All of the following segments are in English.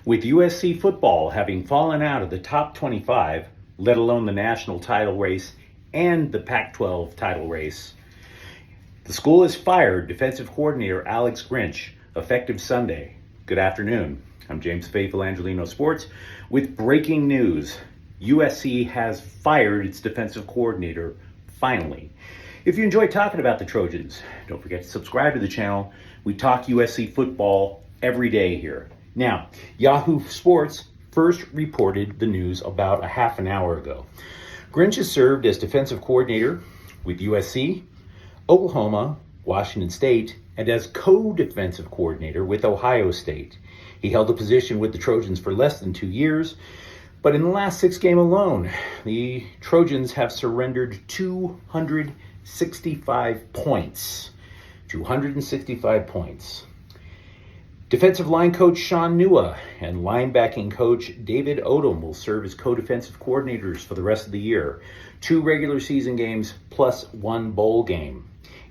With USC football having fallen out of the top 25, let alone the national title race and the Pac-12 title race, the school has fired defensive coordinator Alex Grinch, effective Sunday. Good afternoon. I'm James Faithful, Angelino Sports, with breaking news. USC has fired its defensive coordinator, finally. If you enjoy talking about the Trojans, don't forget to subscribe to the channel. We talk USC football every day here. Now, Yahoo Sports first reported the news about a half an hour ago. Grinch has served as defensive coordinator with USC, Oklahoma, Washington State, and as co-defensive coordinator with Ohio State. He held the position with the Trojans for less than 2 years, but in the last 6 games alone, the Trojans have surrendered 265 points. 265 points. Defensive line coach Sean Nua and linebacking coach David Odom will serve as co-defensive coordinators for the rest of the year. 2 regular season games plus 1 bowl game.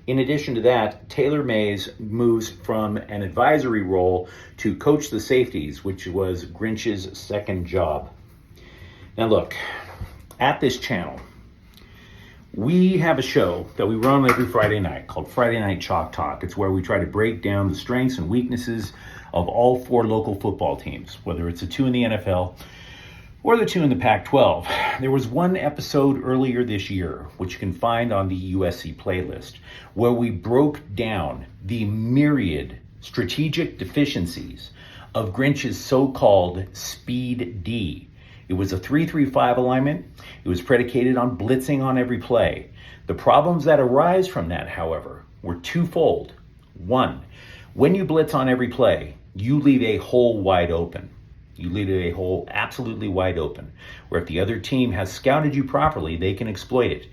In addition to that, Taylor Mays moves from an advisory role to coach the safeties, which was Grinch's second job. Now look, at this channel, we have a show that we run every Friday night called Friday Night Chalk Talk. It's where we try to break down the strengths and weaknesses of all 4 local football teams, whether it's the 2 in the NFL or the 2 in the Pac-12. There was one episode earlier this year, which you can find on the USC playlist, where we broke down the myriad strategic deficiencies of Grinch's so-called Speed D. It was a 3-3-5 alignment. It was predicated on blitzing on every play. The problems that arise from that, however, were twofold. 1, when you blitz on every play, you leave a hole wide open. You leave a hole absolutely wide open, where if the other team has scouted you properly, they can exploit it.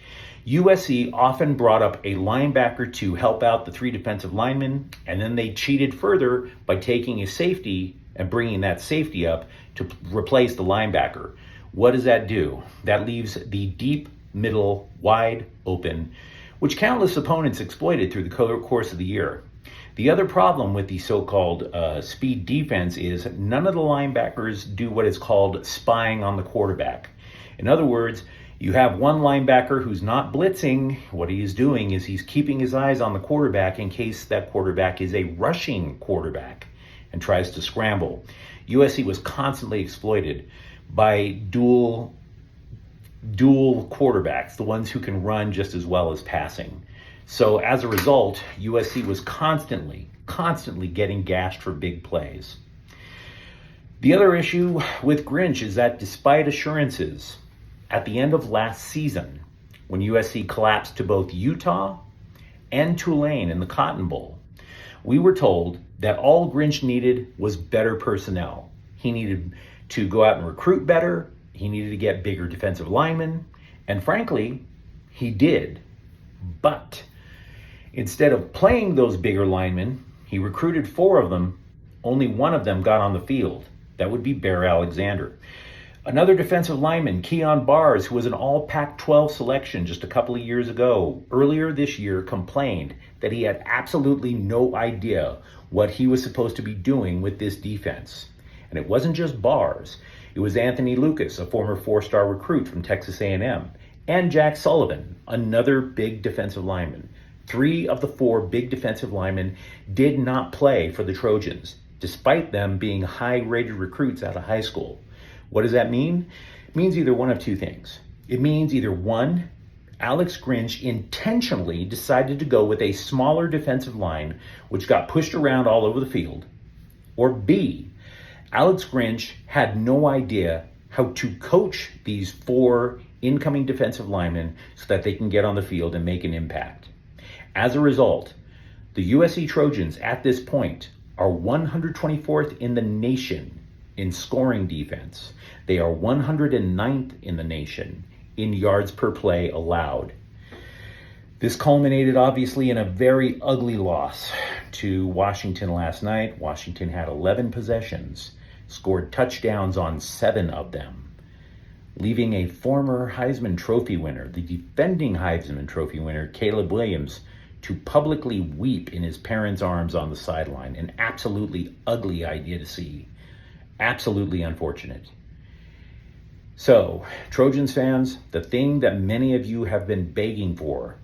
USC often brought up a linebacker to help out the 3 defensive linemen, and then they cheated further by taking a safety and bringing that safety up to replace the linebacker. What does that do? That leaves the deep middle wide open, which countless opponents exploited through the course of the year. The other problem with the so-called speed defense is none of the linebackers do what is called spying on the quarterback. In other words, you have one linebacker who's not blitzing. What he is doing is he's keeping his eyes on the quarterback in case that quarterback is a rushing quarterback and tries to scramble. USC was constantly exploited by dual quarterbacks, the ones who can run just as well as passing. So as a result, USC was constantly getting gashed for big plays. The other issue with Grinch is that despite assurances at the end of last season, when USC collapsed to both Utah and Tulane in the Cotton Bowl, we were told that all Grinch needed was better personnel. He needed to go out and recruit better. He needed to get bigger defensive linemen. And frankly, he did. But instead of playing those bigger linemen, he recruited 4 of them. Only 1 of them got on the field. That would be Bear Alexander. Another defensive lineman, Keon Bars, who was an all Pac-12 selection just a couple of years ago, earlier this year complained that he had absolutely no idea what he was supposed to be doing with this defense. And it wasn't just Bars. It was Anthony Lucas, a former 4-star recruit from Texas A&M, and Jack Sullivan, another big defensive lineman. 3 of the 4 big defensive linemen did not play for the Trojans, despite them being high-rated recruits out of high school. What does that mean? It means either one of 2 things. It means either 1, Alex Grinch intentionally decided to go with a smaller defensive line, which got pushed around all over the field, or B, Alex Grinch had no idea how to coach these 4 incoming defensive linemen so that they can get on the field and make an impact. As a result, the USC Trojans at this point are 124th in the nation in scoring defense. They are 109th in the nation in yards per play allowed. This culminated obviously in a very ugly loss to Washington last night. Washington had 11 possessions, scored touchdowns on 7 of them, leaving a former Heisman Trophy winner, the defending Heisman Trophy winner, Caleb Williams, to publicly weep in his parents' arms on the sideline. An absolutely ugly idea to see. Absolutely unfortunate. So, Trojans fans, the thing that many of you have been begging for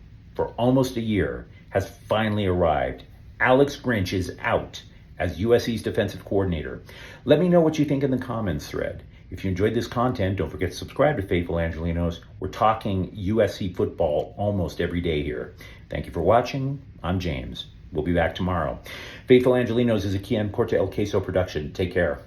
almost a year has finally arrived. Alex Grinch is out as USC's defensive coordinator. Let me know what you think in the comments thread. If you enjoyed this content, don't forget to subscribe to Faithful Angelinos. We're talking USC football almost every day here. Thank you for watching. I'm James. We'll be back tomorrow. Faithful Angelinos is a Quian Corte El Queso production. Take care.